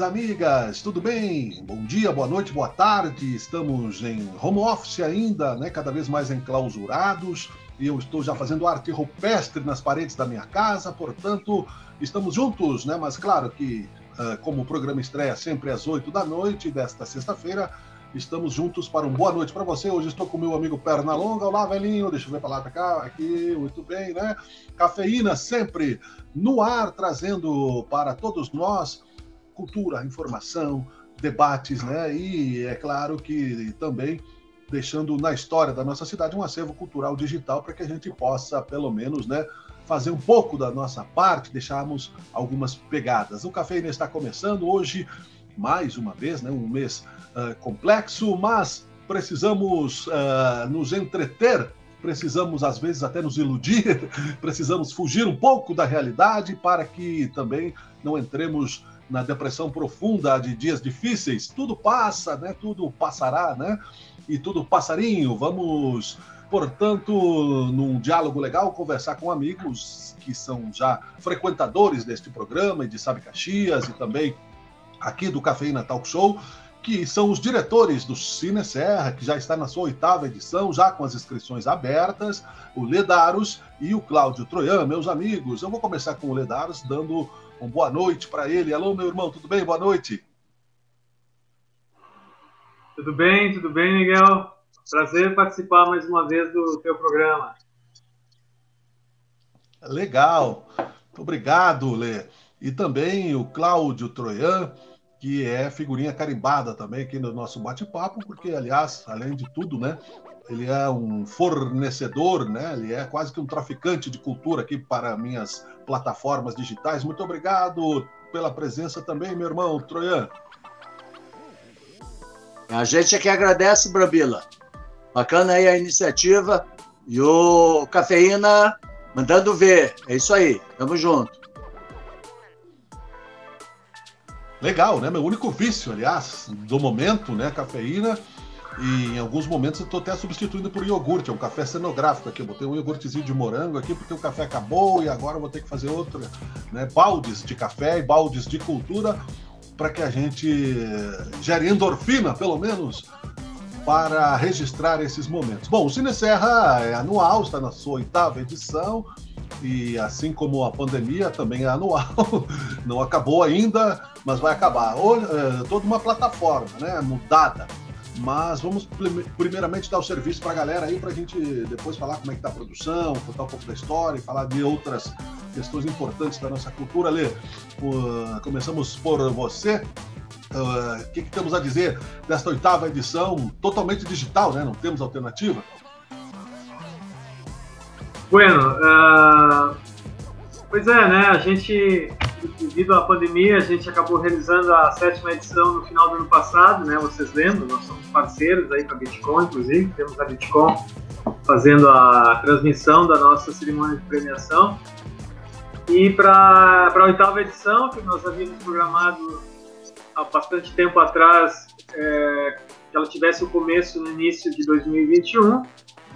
amigas, tudo bem? Bom dia, boa noite, boa tarde. Estamos em home office ainda, né? Cada vez mais enclausurados. E eu estou já fazendo arte rupestre nas paredes da minha casa, portanto, estamos juntos, né? Mas claro que, como o programa estreia sempre às 8 da noite desta sexta-feira, estamos juntos para um boa noite para você. Hoje estou com o meu amigo Pernalonga. Olá, velhinho. Deixa eu ver para lá, para cá. Aqui, muito bem, né? Cafeína sempre no ar, trazendo para todos nós cultura, informação, debates, né? E é claro que também deixando na história da nossa cidade um acervo cultural digital para que a gente possa, pelo menos, né, fazer um pouco da nossa parte, deixarmos algumas pegadas. O Cafeína está começando hoje, mais uma vez, né, um mês complexo, mas precisamos nos entreter, precisamos às vezes até nos iludir, precisamos fugir um pouco da realidade para que também não entremos na depressão profunda de dias difíceis. Tudo passa, né? Tudo passará, né? E tudo passarinho. Vamos, portanto, num diálogo legal, conversar com amigos que são já frequentadores deste programa e de Sabe Caxias e também aqui do Cafeína Talk Show, que são os diretores do Cine Serra, que já está na sua 8ª edição, já com as inscrições abertas, o Ledaros e o Cláudio Troian, meus amigos. Eu vou começar com o Ledaros, dando uma boa noite para ele. Alô, meu irmão, tudo bem? Boa noite. Tudo bem, Miguel. Prazer participar mais uma vez do teu programa. Legal. Muito obrigado, Lê. E também o Cláudio Troian, que é figurinha carimbada também aqui no nosso bate-papo, porque, aliás, além de tudo, né, ele é um fornecedor, né, ele é quase que um traficante de cultura aqui para minhas plataformas digitais. Muito obrigado pela presença também, meu irmão Troian. A gente é que agradece, Brambila. Bacana aí a iniciativa e o Cafeína mandando ver. É isso aí, tamo junto. Legal, né? Meu único vício, aliás, do momento, né? Cafeína. E em alguns momentos eu estou até substituindo por iogurte, é um café cenográfico aqui. Eu botei um iogurtezinho de morango aqui porque o café acabou e agora eu vou ter que fazer outro, né? Baldes de café e baldes de cultura para que a gente gere endorfina, pelo menos, para registrar esses momentos. Bom, o Cine Serra é anual, está na sua 8ª edição. E assim como a pandemia também é anual, não acabou ainda, mas vai acabar. Toda uma plataforma, né, mudada. Mas vamos primeiramente dar o serviço para a galera aí, para a gente depois falar como é que está a produção, contar um pouco da história e falar de outras questões importantes da nossa cultura. Lê, começamos por você. O que temos a dizer desta 8ª edição totalmente digital, né? Não temos alternativa? Bueno, pois é, né, a gente, devido à pandemia, a gente acabou realizando a 7ª edição no final do ano passado, né, vocês lembram, nós somos parceiros aí com a Bitcoin, inclusive, temos a Bitcoin fazendo a transmissão da nossa cerimônia de premiação, e para a 8ª edição, que nós havíamos programado há bastante tempo atrás, que ela tivesse o começo no início de 2021,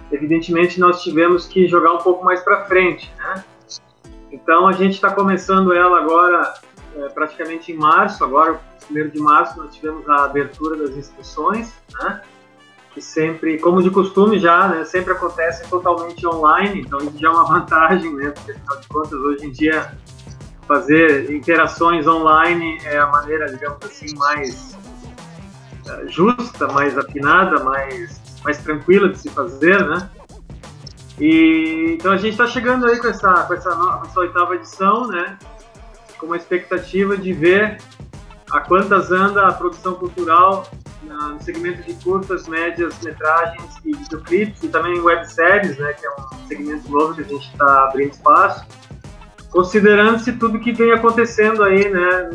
evidentemente nós tivemos que jogar um pouco mais para frente, né? Então a gente está começando ela agora praticamente em março. Agora, 1º de março, nós tivemos a abertura das inscrições, né? Que sempre, como de costume já, né, sempre acontece totalmente online, então isso já é uma vantagem, né? Porque afinal de contas, hoje em dia, fazer interações online é a maneira, digamos assim, mais justa, mais afinada, mais tranquila de se fazer, né? E então a gente está chegando aí com essa 8ª edição, né? Com uma expectativa de ver a quantas anda a produção cultural no segmento de curtas, médias, metragens e videoclipes, e também webséries, né? Que é um segmento novo que a gente está abrindo espaço, considerando-se tudo que vem acontecendo aí, né?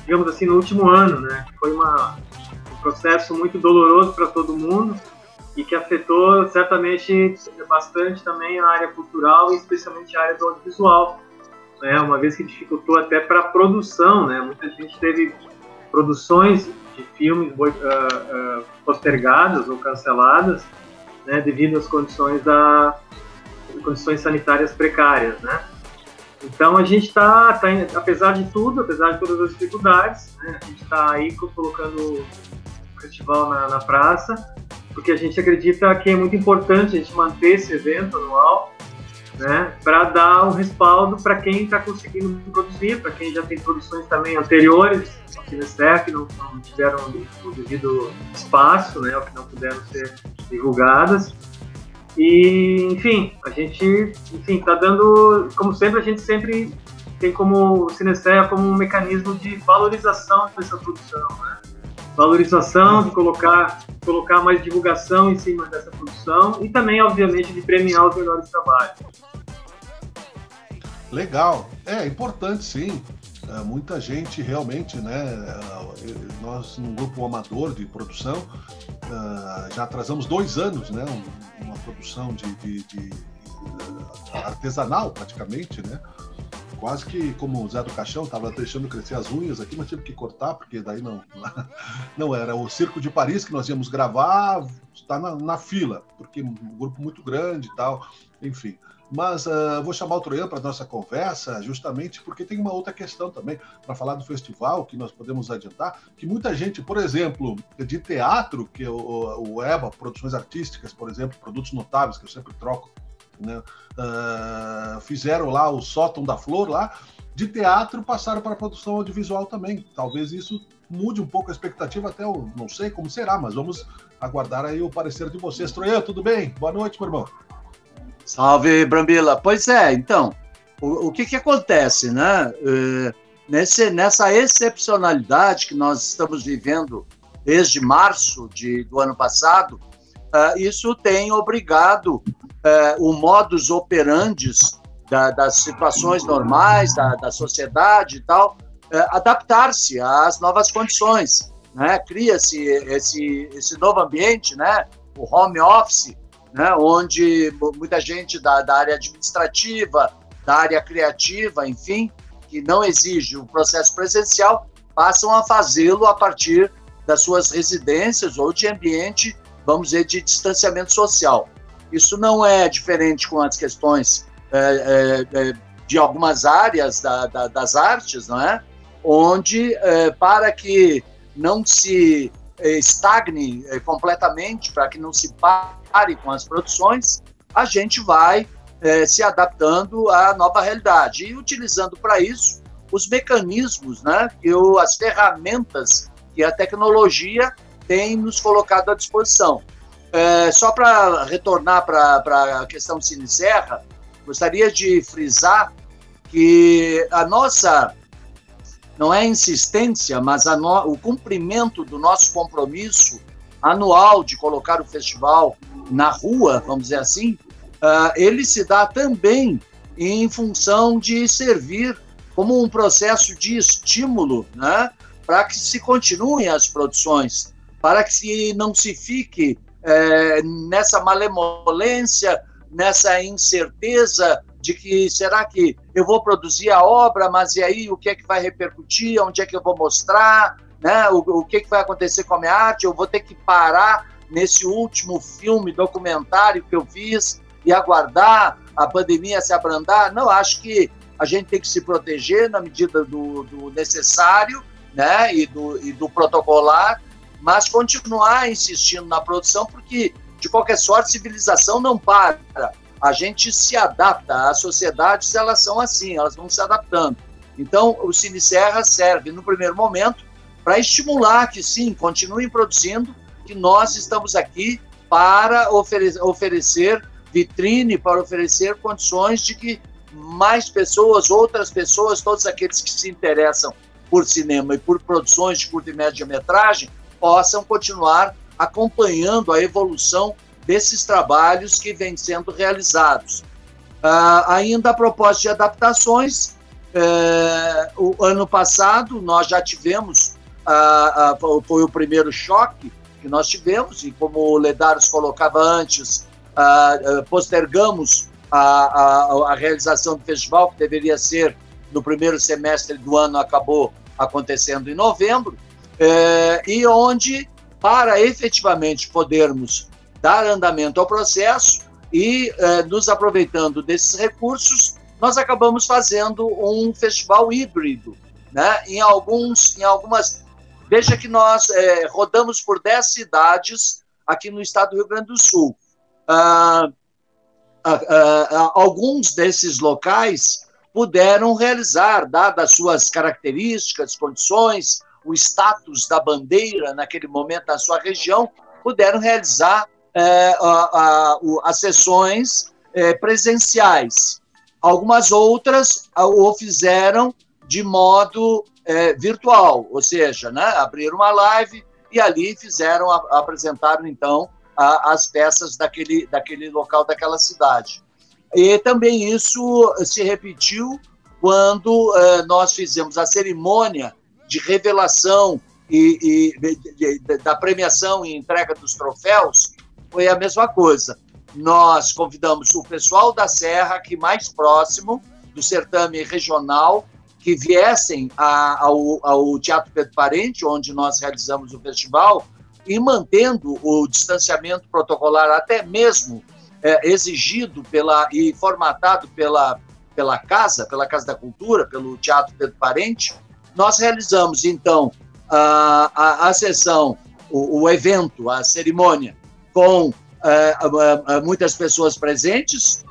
Digamos assim, no último ano, né? Foi um processo muito doloroso para todo mundo e que afetou certamente bastante também a área cultural e especialmente a área do audiovisual, né? Uma vez que dificultou até para a produção, né? Muita gente teve produções de filmes postergadas ou canceladas, né? Devido às condições sanitárias precárias, né? Então a gente está, apesar de tudo, apesar de todas as dificuldades, né, a gente está aí colocando o festival na praça, porque a gente acredita que é muito importante a gente manter esse evento anual, né, para dar um respaldo para quem está conseguindo produzir, para quem já tem produções também anteriores aqui na Cineserra, que não tiveram o devido espaço, né, ou que não puderam ser divulgadas. E, enfim, a gente está dando, como sempre, a gente sempre tem como Cineserra como um mecanismo de valorização dessa produção, né? Valorização, de colocar mais divulgação em cima dessa produção e também, obviamente, de premiar os melhores trabalhos. Legal, é importante sim. Muita gente realmente, né? Nós, num grupo amador de produção, já atrasamos 2 anos, né? Uma produção de artesanal, praticamente, né? Quase que como o Zé do Caixão, estava deixando crescer as unhas aqui, mas tive que cortar, porque daí não era o Circo de Paris que nós íamos gravar, está na fila, porque um grupo muito grande e tal, enfim. Mas vou chamar o Troian para a nossa conversa, justamente porque tem uma outra questão também, para falar do festival, que nós podemos adiantar, que muita gente, por exemplo, de teatro, que o EBA, Produções Artísticas, por exemplo, Produtos Notáveis, que eu sempre troco, né, fizeram lá o Sótão da Flor, lá, de teatro passaram para a produção audiovisual também. Talvez isso mude um pouco a expectativa, até eu não sei como será, mas vamos aguardar aí o parecer de vocês. Troian, tudo bem? Boa noite, meu irmão. Salve, Brambila. Pois é, então, o que acontece, né? Nessa excepcionalidade que nós estamos vivendo desde março do ano passado, isso tem obrigado o modus operandi das situações normais, da sociedade e tal, adaptar-se às novas condições, né? Cria-se esse novo ambiente, né? O home office, né, onde muita gente da área administrativa, da área criativa, enfim, que não exige um processo presencial, passam a fazê-lo a partir das suas residências ou de ambiente, vamos dizer, de distanciamento social. Isso não é diferente com as questões de algumas áreas das artes, não é? Onde, para que não se estagne completamente, para que não se pare com as produções, a gente vai se adaptando à nova realidade e utilizando para isso os mecanismos, né, as ferramentas que a tecnologia tem nos colocado à disposição. Só para retornar para a questão de Cineserra, gostaria de frisar que a nossa, não é insistência, mas o cumprimento do nosso compromisso anual de colocar o festival na rua, vamos dizer assim, ele se dá também em função de servir como um processo de estímulo, né, para que se continuem as produções, para que não se fique nessa malemolência, nessa incerteza de que será que eu vou produzir a obra, mas e aí o que é que vai repercutir, onde é que eu vou mostrar, né? O que é que vai acontecer com a minha arte, eu vou ter que parar nesse último filme, documentário que eu fiz e aguardar a pandemia se abrandar. Não, acho que a gente tem que se proteger na medida do necessário, né? e do protocolar, mas continuar insistindo na produção, porque de qualquer sorte, civilização não para. A gente se adapta, as sociedades elas são assim, elas vão se adaptando. Então, o Cineserra serve, no primeiro momento, para estimular que, sim, continuem produzindo, que nós estamos aqui para oferecer vitrine, para oferecer condições de que mais pessoas, outras pessoas, todos aqueles que se interessam por cinema e por produções de curta e média-metragem, possam continuar acompanhando a evolução desses trabalhos que vêm sendo realizados. Ainda a propósito de adaptações, o ano passado nós já tivemos, foi o primeiro choque que nós tivemos, e como o Ledaros colocava antes, postergamos a realização do festival, que deveria ser no primeiro semestre do ano, acabou acontecendo em novembro, e onde, para efetivamente podermos dar andamento ao processo e nos aproveitando desses recursos, nós acabamos fazendo um festival híbrido, né? Em algumas... Veja que nós rodamos por 10 cidades aqui no estado do Rio Grande do Sul. Alguns desses locais puderam realizar, dadas as suas características, condições, o status da bandeira naquele momento na sua região, puderam realizar as sessões presenciais. Algumas outras o fizeram de modo virtual, ou seja, né, abriram uma live e ali apresentaram, então, as peças daquele local, daquela cidade. E também isso se repetiu quando nós fizemos a cerimônia de revelação da premiação e entrega dos troféus. Foi a mesma coisa. Nós convidamos o pessoal da Serra, aqui mais próximo do certame regional, que viessem ao Teatro Pedro Parente, onde nós realizamos o festival, e mantendo o distanciamento protocolar até mesmo exigido e formatado pela Casa da Cultura, pelo Teatro Pedro Parente, nós realizamos, então, a sessão, o evento, a cerimônia, com muitas pessoas presentes,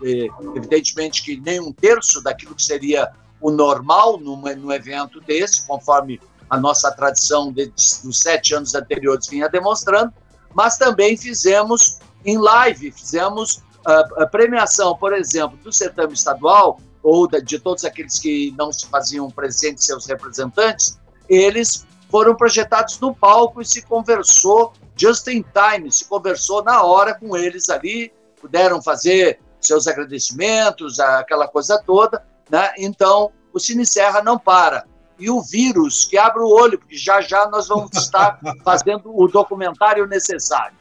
evidentemente que nem um terço daquilo que seria o normal num evento desse, conforme a nossa tradição dos 7 anos anteriores vinha demonstrando, mas também fizemos em live, fizemos a premiação, por exemplo, do certame estadual, ou de todos aqueles que não se faziam presentes, seus representantes, eles foram projetados no palco e se conversou just in time, se conversou na hora com eles ali, puderam fazer seus agradecimentos, aquela coisa toda, né? Então, o Cine Serra não para. E o vírus, que abre o olho, porque já nós vamos estar fazendo o documentário necessário.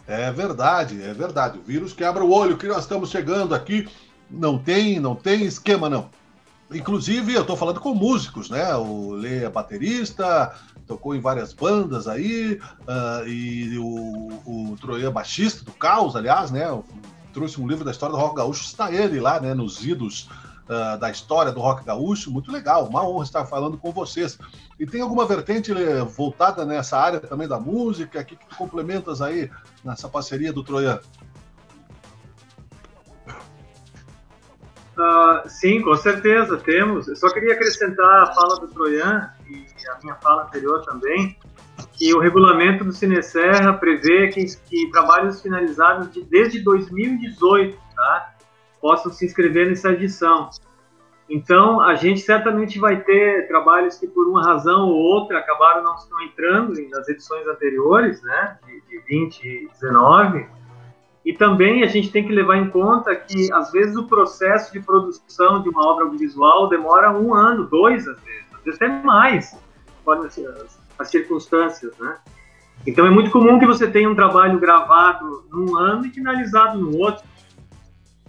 É verdade. O vírus que abre o olho, que nós estamos chegando aqui, não tem esquema, não. Inclusive, eu estou falando com músicos, né? O Lê é baterista, tocou em várias bandas aí, e o Troian baixista do Caos, aliás, né? Trouxe um livro da história do rock gaúcho, está ele lá, né? Nos idos da história do rock gaúcho, muito legal, uma honra estar falando com vocês. E tem alguma vertente voltada nessa área também da música? O que tu complementas aí nessa parceria do Troian? Sim, com certeza, temos. Eu só queria acrescentar a fala do Troian e a minha fala anterior também, que o regulamento do Cine Serra prevê que trabalhos finalizados desde 2018, tá, possam se inscrever nessa edição. Então, a gente certamente vai ter trabalhos que, por uma razão ou outra, acabaram não entrando nas edições anteriores, né, de 20 e 19. E também a gente tem que levar em conta que, às vezes, o processo de produção de uma obra audiovisual demora 1 ano, 2 às vezes até mais, conforme as circunstâncias, né? Então, é muito comum que você tenha um trabalho gravado num ano e finalizado no outro.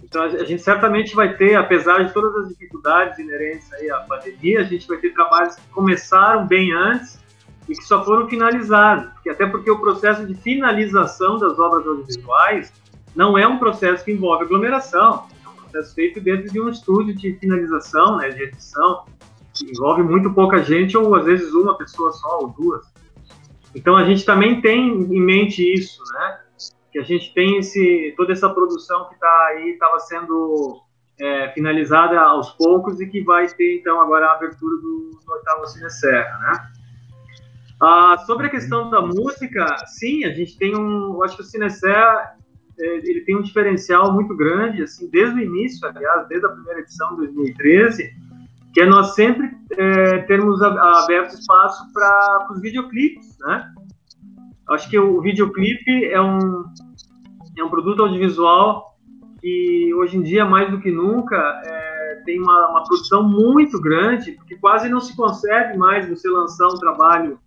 Então, a gente certamente vai ter, apesar de todas as dificuldades inerentes aí à pandemia, a gente vai ter trabalhos que começaram bem antes e que só foram finalizados. Até porque o processo de finalização das obras audiovisuais não é um processo que envolve aglomeração, é um processo feito dentro de um estúdio de finalização, né, de edição, que envolve muito pouca gente, ou às vezes uma pessoa só, ou 2. Então a gente também tem em mente isso, né, que a gente tem toda essa produção que está aí, estava sendo finalizada aos poucos e que vai ter então agora a abertura do 8º Cine Serra, né. Sobre a questão da música, sim, a gente tem eu acho que o Cine Serra ele tem um diferencial muito grande, assim, desde o início, aliás, desde a primeira edição de 2013, que é nós sempre termos aberto espaço para os videoclipes, né? Acho que o videoclipe é um produto audiovisual que, hoje em dia, mais do que nunca, tem uma produção muito grande, porque quase não se consegue mais você lançar um trabalho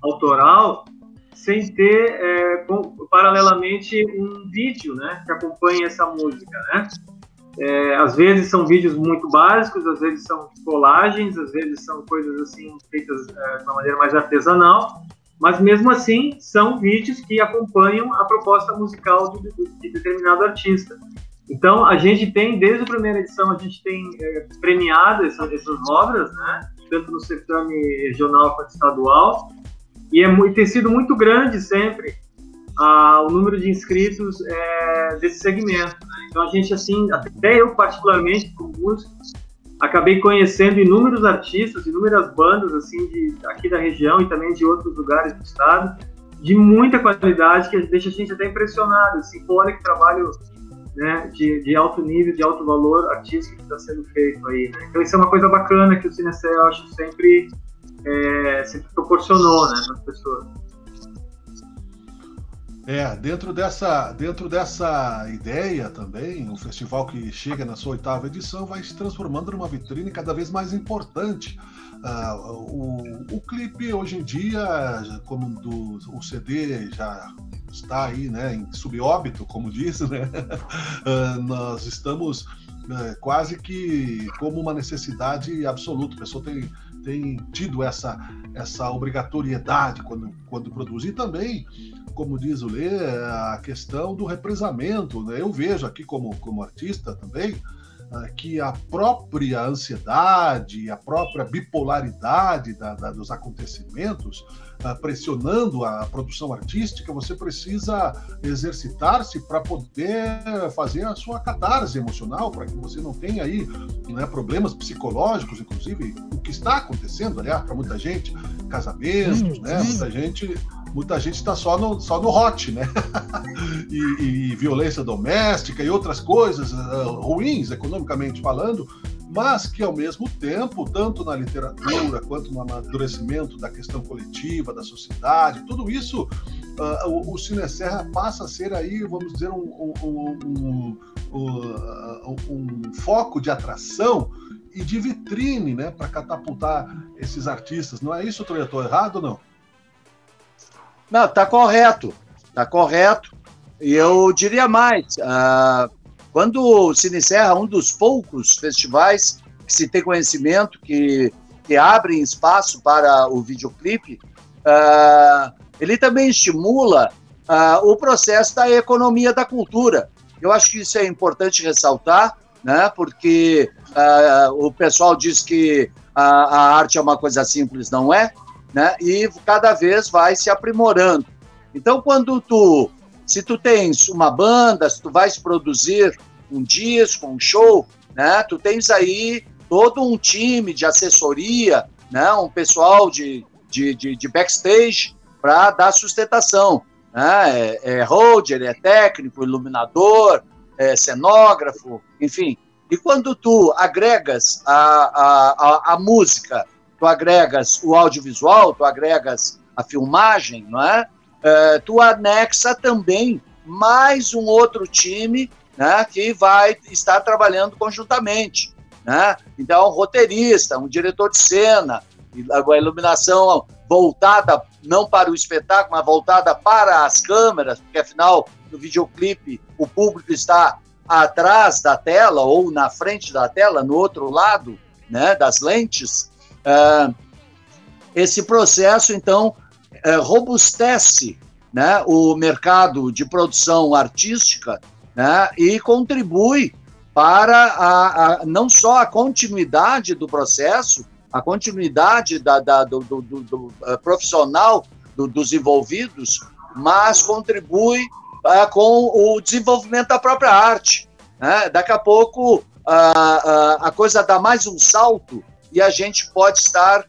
autoral sem ter, paralelamente, um vídeo, né, que acompanhe essa música, né? Às vezes são vídeos muito básicos, às vezes são colagens, às vezes são coisas assim feitas de uma maneira mais artesanal, mas mesmo assim são vídeos que acompanham a proposta musical de determinado artista. Então, a gente tem, desde a primeira edição, a gente tem premiado essas obras, né? Tanto no certame regional quanto estadual, e tem sido muito grande sempre o número de inscritos desse segmento, né? Então, a gente, assim, até eu particularmente, como músico, acabei conhecendo inúmeros artistas, inúmeras bandas, assim, aqui da região e também de outros lugares do estado, de muita qualidade, que deixa a gente até impressionado, assim, olha que trabalho, né, de alto nível, de alto valor artístico que está sendo feito aí, né? Então isso é uma coisa bacana que o Cinecé, eu acho, sempre proporcionou, né, para as pessoas. Dentro dessa ideia também, o festival que chega na sua 8ª edição vai se transformando numa vitrine cada vez mais importante. O clipe hoje em dia, como o CD já está aí, né, em subóbito, como diz, né? Nós estamos quase que como uma necessidade absoluta. A pessoa tem tido essa obrigatoriedade quando produz. E também, como diz o Lê, a questão do represamento, né? Eu vejo aqui como artista também que a própria ansiedade, a própria bipolaridade dos acontecimentos, pressionando a produção artística, você precisa exercitar-se para poder fazer a sua catarse emocional, para que você não tenha aí, né, problemas psicológicos, inclusive o que está acontecendo, aliás, para muita gente, casamentos, né? Muita gente está só no hot, né? e violência doméstica e outras coisas ruins, economicamente falando, mas que, ao mesmo tempo, tanto na literatura quanto no amadurecimento da questão coletiva, da sociedade, tudo isso, o Cineserra passa a ser aí, vamos dizer, um foco de atração e de vitrine, né, para catapultar esses artistas. Não é isso, Troia? Estou errado ou não? Não, está correto. E eu diria mais, quando o Cineserra, um dos poucos festivais que se tem conhecimento, que abrem espaço para o videoclipe, ele também estimula o processo da economia da cultura. Eu acho que isso é importante ressaltar, né, porque o pessoal diz que a arte é uma coisa simples, não é? Né? E cada vez vai se aprimorando. Então, se tu tens uma banda, se tu vais produzir um disco, um show, né, tu tens aí todo um time de assessoria, né, um pessoal de backstage para dar sustentação, né? É holder, é técnico, iluminador, é cenógrafo, enfim. E quando tu agregas a música, tu agregas o audiovisual, tu agregas a filmagem, não é? Tu anexa também mais um outro time, né, que vai estar trabalhando conjuntamente, né? Então, um roteirista, um diretor de cena, a iluminação voltada não para o espetáculo, mas voltada para as câmeras, porque afinal, no videoclipe, o público está atrás da tela ou na frente da tela, no outro lado, né, das lentes. Esse processo, então, robustece, né, o mercado de produção artística, né, e contribui para não só a continuidade do processo, a continuidade do profissional dos envolvidos, mas contribui com o desenvolvimento da própria arte, né? Daqui a pouco a coisa dá mais um salto e a gente pode estar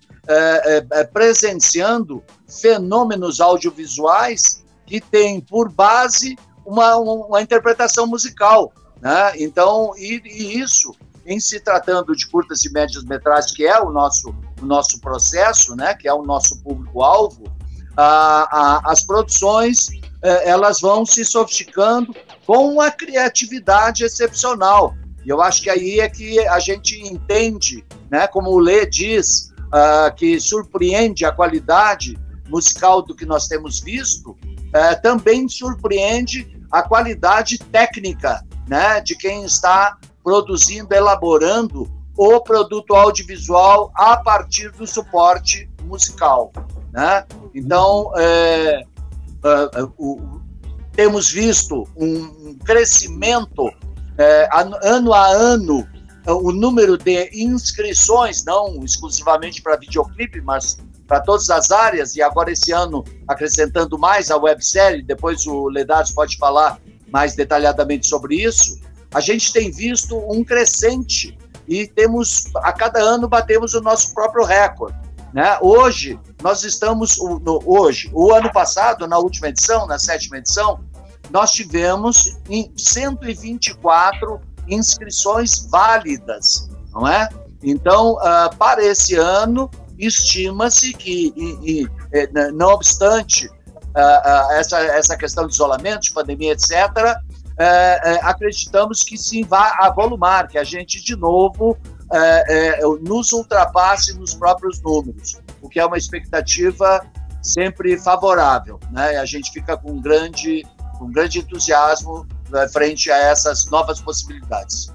presenciando fenômenos audiovisuais que têm por base uma interpretação musical, né? Então, e isso, em se tratando de curtas e médias metragens, que é o nosso processo, né? Que é o nosso público-alvo, as produções elas vão se sofisticando com uma criatividade excepcional. E eu acho que aí é que a gente entende, né, como o Lê diz, que surpreende a qualidade musical do que nós temos visto, também surpreende a qualidade técnica, né, de quem está produzindo, elaborando o produto audiovisual a partir do suporte musical, né? Então, temos visto um crescimento ano a ano, o número de inscrições, não exclusivamente para videoclipe, mas para todas as áreas, e agora esse ano acrescentando mais a websérie, depois o Ledaros pode falar mais detalhadamente sobre isso, a gente tem visto um crescente e a cada ano batemos o nosso próprio recorde, né? Hoje, nós estamos, o ano passado, na última edição, na 7ª edição, nós tivemos 124 inscrições válidas, não é? Então, para esse ano, estima-se que, não obstante essa questão de isolamento, de pandemia, etc., acreditamos que sim, vai avolumar, que a gente, de novo, nos ultrapasse nos próprios números, o que é uma expectativa sempre favorável, né? A gente fica com um grande entusiasmo frente a essas novas possibilidades.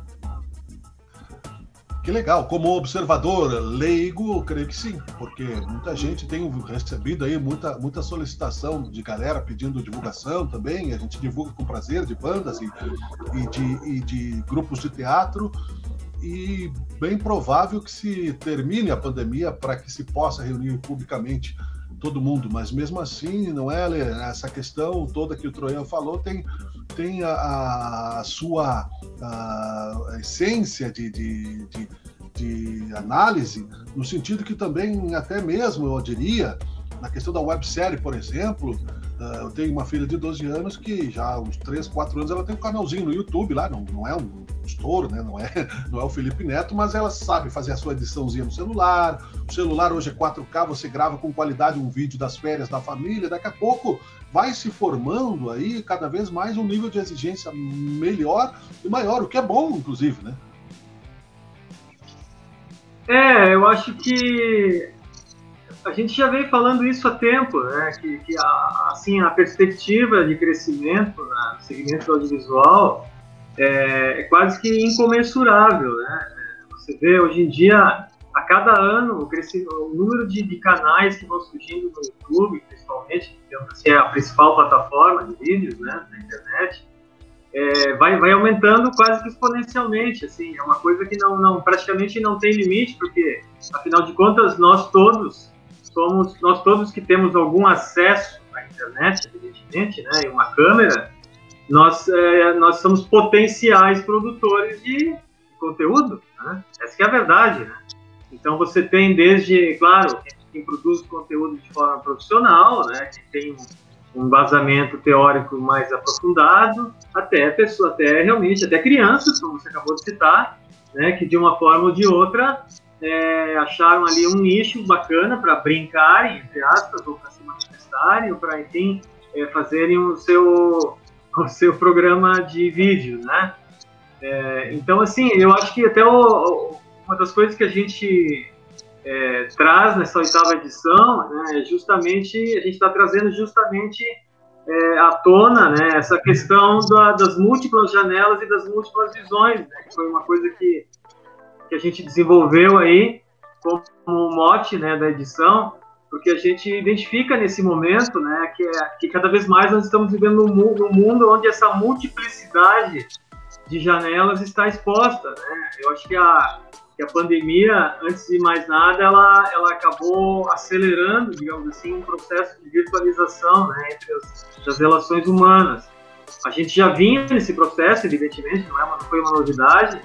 Que legal, como observador leigo, eu creio que sim, porque muita gente tem recebido aí muita solicitação de galera pedindo divulgação também, a gente divulga com prazer de bandas e de grupos de teatro, e bem provável que se termine a pandemia para que se possa reunir publicamente todo mundo, mas mesmo assim, não é, Lê? Essa questão toda que o Troian falou tem a sua essência de análise, no sentido que também, até mesmo, eu diria, na questão da websérie, por exemplo, eu tenho uma filha de 12 anos que já há uns 3, 4 anos ela tem um canalzinho no YouTube lá, não é um estouro, né? Não é o Felipe Neto, mas ela sabe fazer a sua ediçãozinha no celular. O celular hoje é 4K, você grava com qualidade um vídeo das férias da família, daqui a pouco vai se formando aí cada vez mais um nível de exigência melhor e maior, o que é bom, inclusive, né? Eu acho que a gente já vem falando isso há tempo, né? Que assim, a perspectiva de crescimento no segmento audiovisual é quase que incomensurável, né? Você vê hoje em dia, a cada ano, o número de canais que vão surgindo no YouTube, principalmente, que é a principal plataforma de vídeos, né, na internet, vai aumentando quase que exponencialmente, assim, é uma coisa que praticamente não tem limite, porque, afinal de contas, nós todos que temos algum acesso à internet, evidentemente, né, e uma câmera, nós somos potenciais produtores de conteúdo, né? Essa que é a verdade, né? Então você tem desde, claro, quem produz conteúdo de forma profissional, né, que tem um embasamento teórico mais aprofundado, até realmente crianças, como você acabou de citar, né, que de uma forma ou de outra acharam ali um nicho bacana para brincarem, entre aspas, ou para se manifestarem, ou para, enfim, fazerem o seu programa de vídeo, né? Então, assim, eu acho que até uma das coisas que a gente traz nessa 8ª edição, né, é justamente, a gente está trazendo justamente à tona, né, essa questão das múltiplas janelas e das múltiplas visões, né, que foi uma coisa que a gente desenvolveu aí como mote, né, da edição, porque a gente identifica nesse momento, né, que cada vez mais nós estamos vivendo num mundo onde essa multiplicidade de janelas está exposta, né? Eu acho que a pandemia, antes de mais nada, ela acabou acelerando, digamos assim, um processo de virtualização, né, entre as relações humanas. A gente já vinha nesse processo, evidentemente, não foi uma novidade,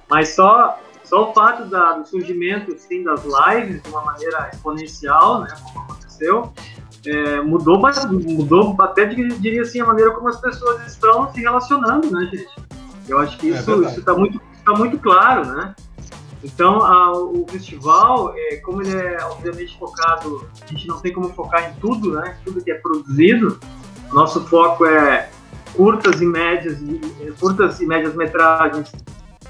mas só o fato do surgimento, assim, das lives de uma maneira exponencial, né, como aconteceu, mudou até, diria assim, a maneira como as pessoas estão se relacionando, né, gente? Eu acho que isso está muito claro, né? Então, o festival, como ele é obviamente focado, a gente não tem como focar em tudo, né? Tudo que é produzido. Nosso foco é curtas e médias metragens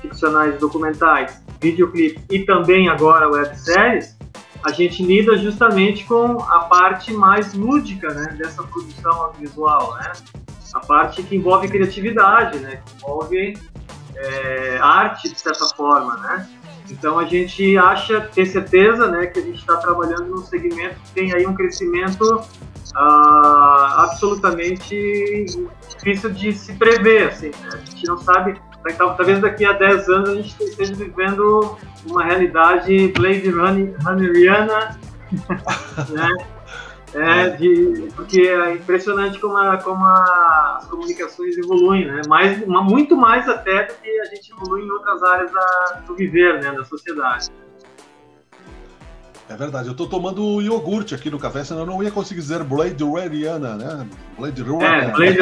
ficcionais, documentais, videoclipe e também agora webséries. A gente lida justamente com a parte mais lúdica, né, dessa produção audiovisual, né? A parte que envolve criatividade, né? Que envolve arte, de certa forma, né? Então a gente tem certeza, né, que a gente está trabalhando num segmento que tem aí um crescimento absolutamente difícil de se prever, assim, né? A gente não sabe talvez daqui a 10 anos a gente esteja vivendo uma realidade Blade Runneriana, né? Porque é impressionante como as comunicações evoluem, né? Muito mais até do que a gente evolui em outras áreas do viver, né? Da sociedade. É verdade, eu estou tomando iogurte aqui no café, senão eu não ia conseguir dizer Blade Runneriana, né? Blade Runner. Blade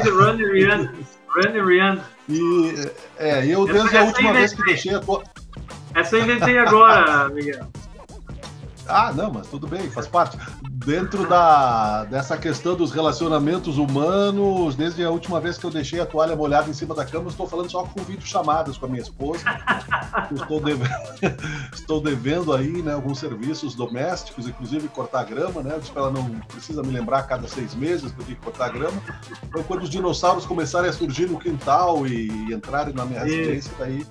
Runneriana. E eu desde a última vez que deixei a tua... Essa eu inventei agora, Miguel. Ah, não, mas tudo bem, faz parte. Dentro dessa questão dos relacionamentos humanos, desde a última vez que eu deixei a toalha molhada em cima da cama, eu estou falando só com videochamadas com a minha esposa. Estou devendo aí, né, alguns serviços domésticos, inclusive cortar grama, né? Eu disse que ela não precisa me lembrar a cada 6 meses que eu tenho que cortar grama. Então, quando os dinossauros começarem a surgir no quintal e entrarem na minha residência, daí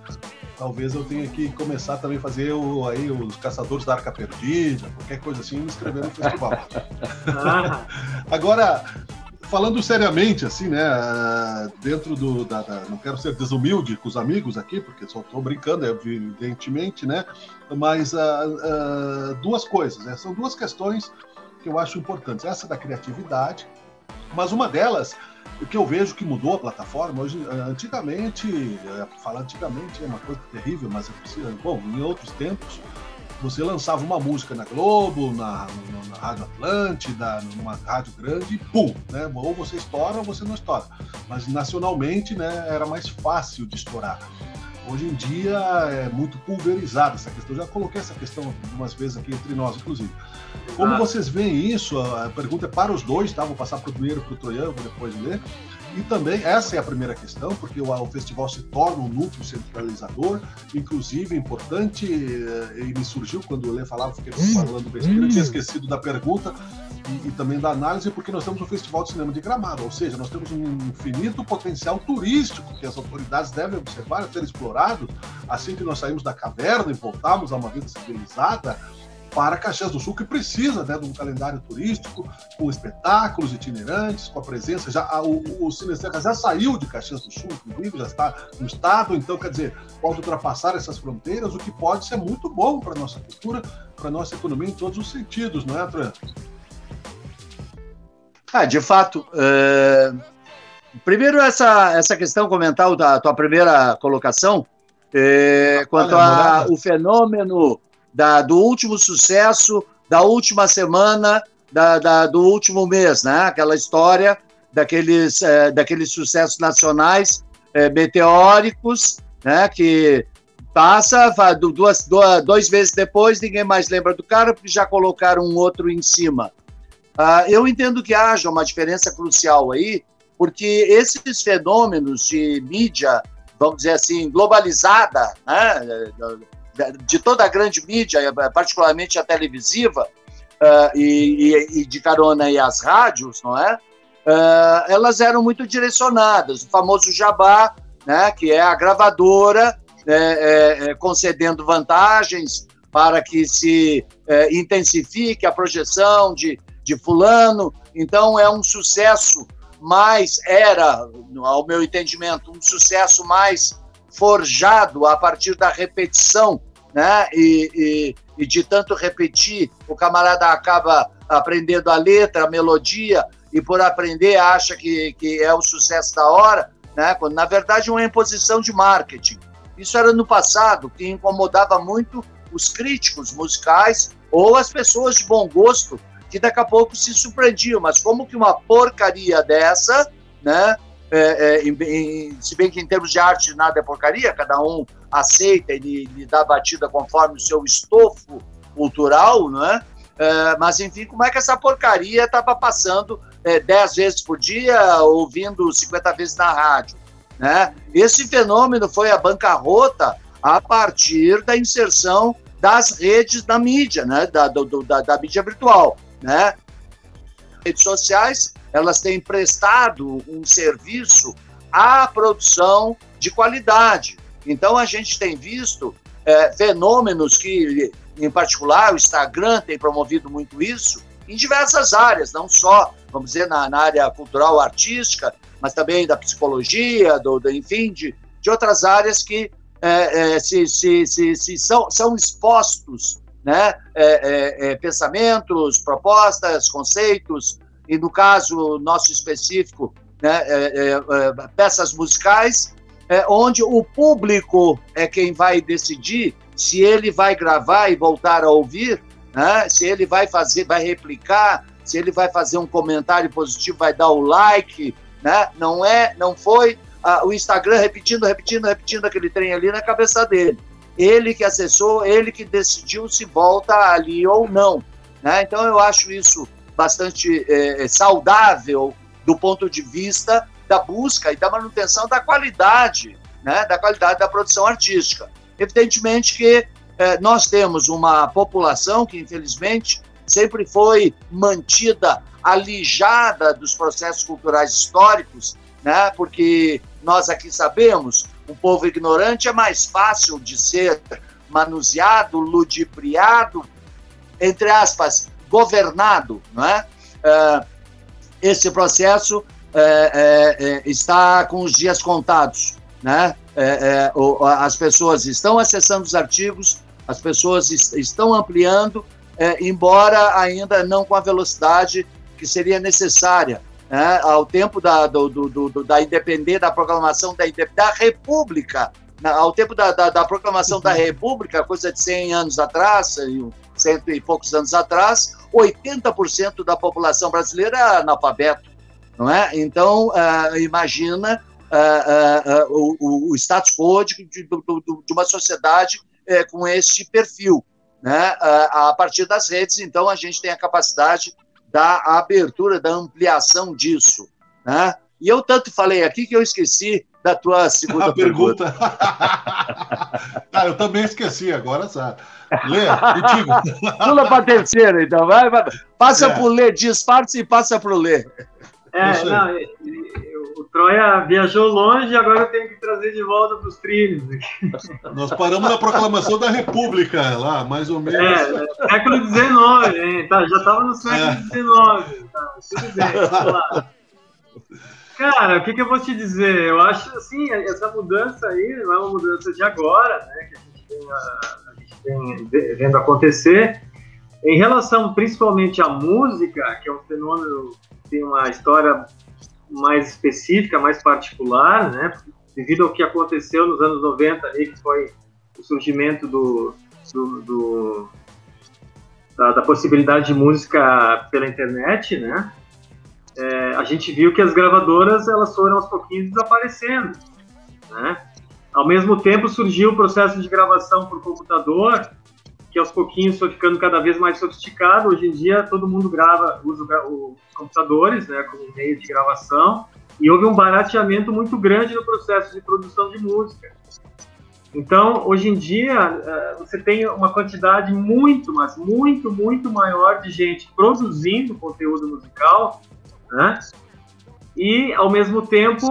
talvez eu tenha que começar também a fazer os Caçadores da Arca Perdida, qualquer coisa assim, me inscrever no festival. Agora, falando seriamente, assim, né, dentro não quero ser desumilde com os amigos aqui, porque só estou brincando, evidentemente, né, mas duas coisas, né, são duas questões que eu acho importantes. Essa da criatividade, mas uma delas, o que eu vejo que mudou a plataforma, hoje, antigamente, falar antigamente é uma coisa terrível, mas em outros tempos, você lançava uma música na Globo, na Rádio Atlântida, numa rádio grande, e pum, né? Ou você estoura ou você não estoura. Mas nacionalmente, né, era mais fácil de estourar. Hoje em dia é muito pulverizada essa questão. Eu já coloquei essa questão algumas vezes aqui entre nós, inclusive. Como vocês veem isso? A pergunta é para os dois, tá? Vou passar primeiro para o Troian, vou depois ler. E também, essa é a primeira questão, porque o festival se torna um núcleo centralizador, inclusive importante, e me surgiu quando o Lê falava, fiquei falando besteira, tinha esquecido da pergunta e também da análise, porque nós temos um festival de cinema de Gramado, ou seja, nós temos um infinito potencial turístico que as autoridades devem observar e ser explorado, assim que nós saímos da caverna e voltamos a uma vida civilizada, para Caxias do Sul, que precisa, né, de um calendário turístico, com espetáculos itinerantes, com a presença. O Cine Serra já saiu de Caxias do Sul, inclusive, já está no estado, então, quer dizer, pode ultrapassar essas fronteiras, o que pode ser muito bom para a nossa cultura, para a nossa economia em todos os sentidos, não é, Tran? De fato, primeiro essa questão, comentar a tua primeira colocação, quanto ao fenômeno do último sucesso, da última semana, do último mês, né? Aquela história daqueles sucessos nacionais meteóricos, né? Que passa, 2 vezes depois, ninguém mais lembra do cara, porque já colocaram um outro em cima. Eu entendo que haja uma diferença crucial aí, porque esses fenômenos de mídia, vamos dizer assim, globalizada, né? De toda a grande mídia, particularmente a televisiva, e de carona e as rádios, não é? Elas eram muito direcionadas. O famoso jabá, né, que é a gravadora concedendo vantagens para que se intensifique a projeção de fulano. Então, é um sucesso era, ao meu entendimento, um sucesso mais forjado a partir da repetição, né? E de tanto repetir, o camarada acaba aprendendo a letra, a melodia, e por aprender acha que é o sucesso da hora, né? Quando na verdade é uma imposição de marketing. Isso era no passado, que incomodava muito os críticos musicais ou as pessoas de bom gosto, que daqui a pouco se surpreendiam. Mas como que uma porcaria dessa, né? Se bem que em termos de arte nada é porcaria, cada um aceita e lhe dá batida conforme o seu estofo cultural, não é? Mas enfim, como é que essa porcaria estava passando 10 vezes por dia, ouvindo 50 vezes na rádio, né? Esse fenômeno foi a bancarrota a partir da inserção das redes da mídia, né? da mídia virtual, né? Redes sociais, elas têm prestado um serviço à produção de qualidade. Então, a gente tem visto fenômenos que, em particular, o Instagram tem promovido muito isso, em diversas áreas, não só, vamos dizer, na área cultural, artística, mas também da psicologia, enfim, de outras áreas que são expostos, né, pensamentos, propostas, conceitos, e no caso nosso específico, né, peças musicais, onde o público é quem vai decidir se ele vai gravar e voltar a ouvir, né, se ele vai replicar, se ele vai fazer um comentário positivo, vai dar o like, né, não foi o Instagram repetindo aquele trem ali na cabeça dele. Ele que acessou, ele que decidiu se volta ali ou não, né? Então eu acho isso bastante saudável do ponto de vista da busca e da manutenção da qualidade, né? Da qualidade da produção artística. Evidentemente que nós temos uma população que, infelizmente, sempre foi mantida alijada dos processos culturais históricos, né? Porque nós aqui sabemos, o povo ignorante é mais fácil de ser manuseado, ludibriado, entre aspas, governado, não é? Esse processo está com os dias contados, né? As pessoas estão acessando os artigos, as pessoas estão ampliando, embora ainda não com a velocidade que seria necessária, né, ao tempo da independência, da proclamação da República, ao tempo da proclamação da República, coisa de 100 anos atrás, 100 e poucos anos atrás, 80% da população brasileira é analfabeto, não é? Então, imagina o status quo de uma sociedade com esse perfil, né? A partir das redes, então, a gente tem a capacidade da abertura, da ampliação disso, né? E eu tanto falei aqui que eu esqueci da tua segunda pergunta. Eu também esqueci, agora sabe. Lê, contigo. Pula para a terceira, então. Vai. Passa para o Lê, disfarce e passa para o Lê. O Troia viajou longe, agora eu tenho que trazer de volta para os trilhos. Nós paramos na proclamação da República, lá, mais ou menos. Século XIX, hein? Já estava no século XIX. Tá, tudo bem, vamos lá. Cara, o que eu vou te dizer? Eu acho, assim, essa mudança aí não é uma mudança de agora, né? Que a gente tem vendo acontecer. Em relação, principalmente, à música, que é um fenômeno que tem uma história mais específica, mais particular, né? Devido ao que aconteceu nos anos 90, ali, que foi o surgimento da possibilidade de música pela internet, né? A gente viu que as gravadoras elas foram aos pouquinhos desaparecendo, né? Ao mesmo tempo surgiu o processo de gravação por computador, que aos pouquinhos foi ficando cada vez mais sofisticado. Hoje em dia todo mundo usa os computadores, né, como meio de gravação, e houve um barateamento muito grande no processo de produção de música. Então, hoje em dia, você tem uma quantidade muito maior de gente produzindo conteúdo musical, né? E, ao mesmo tempo,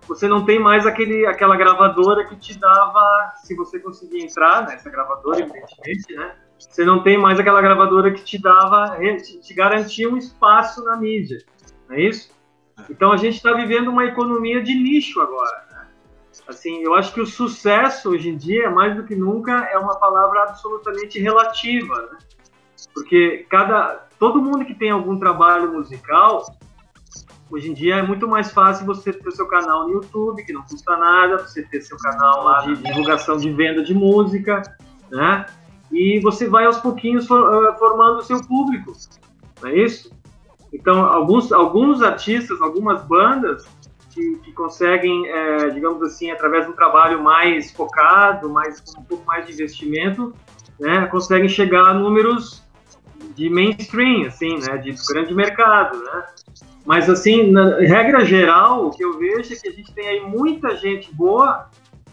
você não tem mais aquela gravadora que te dava, se você conseguir entrar nessa gravadora, evidentemente, né? Você não tem mais aquela gravadora que te garantia um espaço na mídia, não é isso? Então a gente está vivendo uma economia de nicho agora, né? Assim, eu acho que o sucesso hoje em dia, mais do que nunca, é uma palavra absolutamente relativa, né? Porque todo mundo que tem algum trabalho musical, hoje em dia é muito mais fácil você ter o seu canal no YouTube, que não custa nada, você ter seu canal lá de divulgação de venda de música, né? E você vai aos pouquinhos formando o seu público, não é isso? Então, alguns artistas, algumas bandas que conseguem, digamos assim, através de um trabalho mais focado, com um pouco mais de investimento, né, conseguem chegar a números de mainstream, assim, né, de grande mercado, né? Mas, assim, na regra geral, o que eu vejo é que a gente tem aí muita gente boa,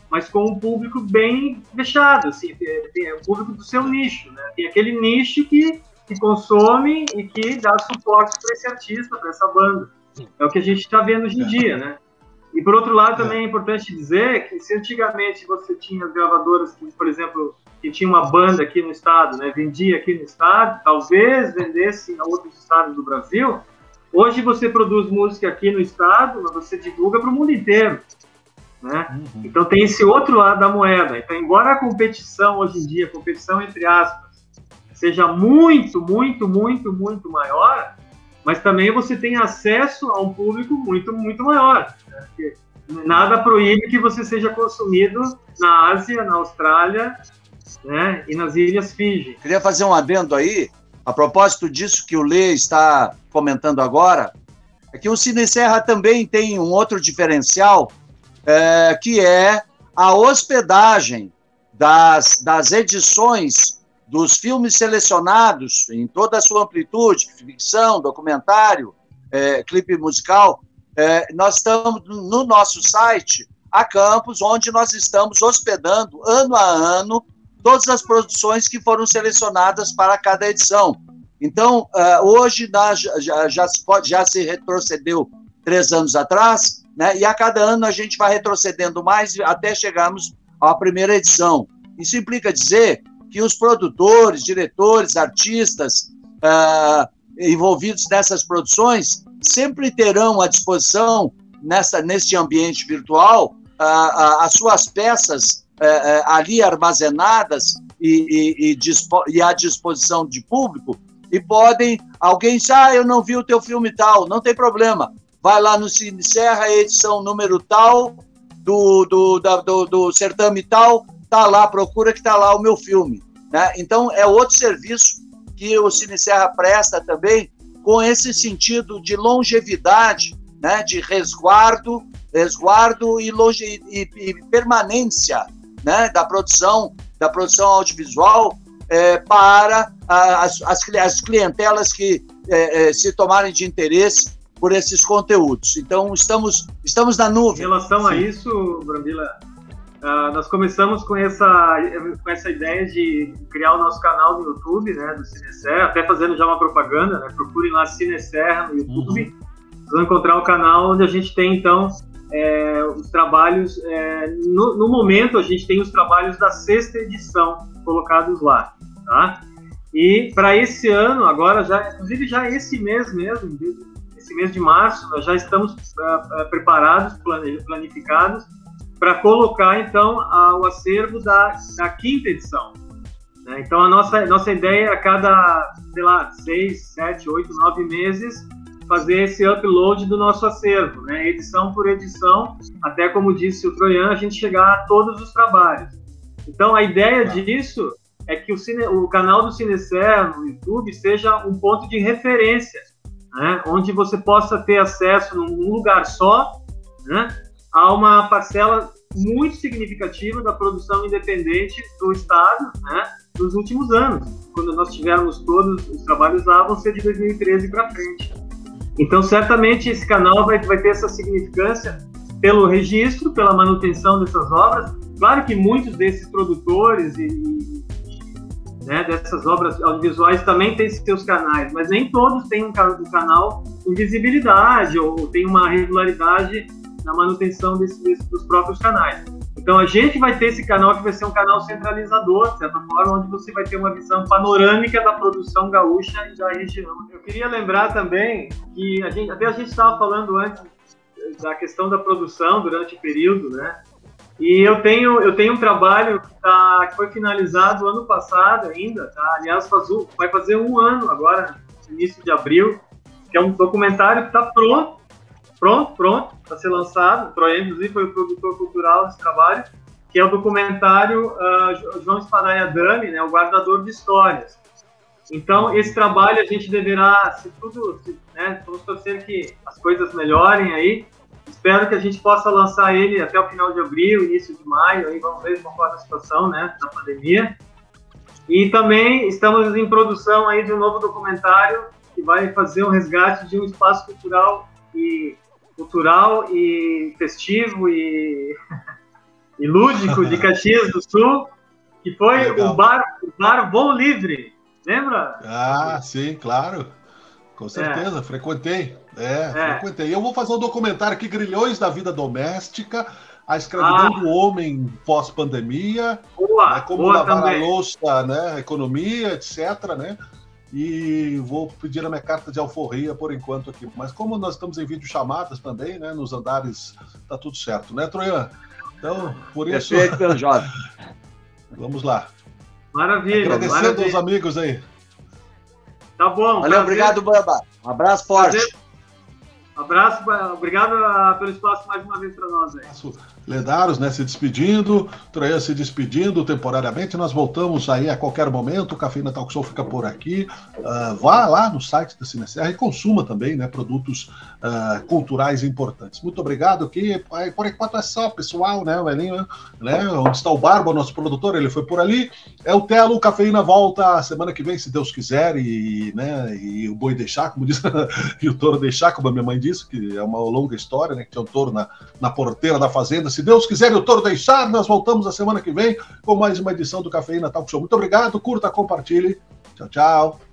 mas com um público bem fechado, assim, tem um público do seu nicho, né? Tem aquele nicho que consome e que dá suporte para esse artista, para essa banda. É o que a gente está vendo hoje em dia, né? E, por outro lado, também é importante dizer que se antigamente você tinha gravadoras que, por exemplo, que tinha uma banda aqui no estado, né, vendia aqui no estado, talvez vendesse em outros estados do Brasil, Hoje você produz música aqui no estado, mas você divulga para o mundo inteiro, né? Então tem esse outro lado da moeda. Então, embora a competição hoje em dia, competição entre aspas, seja muito, muito, muito, muito maior, mas também você tem acesso a um público muito, muito maior, né? Porque nada proíbe que você seja consumido na Ásia, na Austrália, né? E nas Ilhas Fiji. Queria fazer um adendo aí, a propósito disso que o Lê está comentando agora, é que o Cine Serra também tem um outro diferencial, que é a hospedagem das edições dos filmes selecionados em toda a sua amplitude, ficção, documentário, clipe musical. Nós estamos no nosso site, a Campus, onde nós estamos hospedando, ano a ano, todas as produções que foram selecionadas para cada edição. Então, hoje já se retrocedeu 3 anos atrás, né? E a cada ano a gente vai retrocedendo mais até chegarmos à primeira edição. Isso implica dizer que os produtores, diretores, artistas envolvidos nessas produções sempre terão à disposição, neste ambiente virtual, as suas peças ali armazenadas e à disposição de público, e podem, alguém diz, eu não vi o teu filme tal, não tem problema, vai lá no Cine Serra, edição número tal, do certame tal, tá lá, procura que tá lá o meu filme, né? Então, é outro serviço que o Cine Serra presta também, com esse sentido de longevidade, né? De resguardo e permanência, né? da produção audiovisual para as clientelas que se tomarem de interesse por esses conteúdos. Então, estamos na nuvem. Em relação a isso, Brambila, nós começamos com essa ideia de criar o nosso canal no YouTube, né, do Cine Serra, até fazendo já uma propaganda, né, procurem lá Cine Serra no YouTube, vocês vão encontrar o canal onde a gente tem, então, os trabalhos, no momento a gente tem os trabalhos da 6ª edição colocados lá, tá? E para esse ano, agora, inclusive já esse mês mesmo, esse mês de março, nós já estamos preparados, planificados, para colocar, então, o acervo da 5ª edição. Né? Então, a nossa ideia é a cada, 6, 7, 8, 9 meses, fazer esse upload do nosso acervo, né? Edição por edição, até como disse o Troian, a gente chegar a todos os trabalhos. Então, a ideia disso é que o canal do Cine Serra no YouTube seja um ponto de referência, né? Onde você possa ter acesso num lugar só, né? A uma parcela muito significativa da produção independente do Estado, né? Nos últimos anos. Quando nós tivermos todos os trabalhos lá, vão ser de 2013 para frente. Então, certamente, esse canal vai ter essa significância pelo registro, pela manutenção dessas obras. Claro que muitos desses produtores né, dessas obras audiovisuais também têm seus canais, mas nem todos têm um canal com visibilidade ou tem uma regularidade na manutenção dos próprios canais. Então, a gente vai ter esse canal que vai ser um canal centralizador, de certa forma, onde você vai ter uma visão panorâmica da produção gaúcha e da região. Eu queria lembrar também que a gente estava falando antes da questão da produção durante o período, né? E eu tenho um trabalho que foi finalizado ano passado ainda, tá? Aliás, vai fazer 1 ano agora, no início de abril, que é um documentário que está pronto para ser lançado. O Troian, inclusive, foi o produtor cultural desse trabalho, que é o documentário João Espadaia Dami, né, o guardador de histórias. Então, esse trabalho a gente deverá, né, vamos torcer que as coisas melhorem aí. Espero que a gente possa lançar ele até o final de abril, início de maio, aí vamos ver como é a situação, né, da pandemia. E também estamos em produção aí de um novo documentário que vai fazer um resgate de um espaço cultural e festivo e lúdico de Caxias do Sul, que foi o bar Voo Livre, lembra? Ah, sim, claro, com certeza, frequentei. Frequentei. Eu vou fazer um documentário aqui, Grilhões da Vida Doméstica, a escravidão do homem pós-pandemia, né, como lavar a louça, né, a economia, etc., né? e vou pedir a minha carta de alforria por enquanto aqui. Mas como nós estamos em videochamadas também, né, nos andares, tá tudo certo, né, Troian? Então, por isso... Perfeito, meu jovem. Vamos lá. Maravilha. Agradecendo aos amigos aí. Tá bom. Valeu, obrigado, Bamba. Um abraço forte. Abraço, obrigado pelo espaço mais uma vez para nós aí. Lendários, né, se despedindo, Troian se despedindo temporariamente, nós voltamos aí a qualquer momento, o Cafeína Talk Show fica por aqui, vá lá no site da Cineserra e consuma também, né, produtos culturais importantes. Muito obrigado, que por enquanto é só, pessoal, né, o Elinho, né, onde está o Barba, o nosso produtor, ele foi por ali, é o Telo, o Cafeína volta semana que vem, se Deus quiser, e, né, e o boi deixar, como diz, e o touro deixar, como a minha mãe disse, que é uma longa história, né, que tinha um touro na porteira da fazenda. Se Deus quiser e o touro deixar, nós voltamos a semana que vem com mais uma edição do Cafeína Talk Show. Muito obrigado, curta, compartilhe. Tchau, tchau.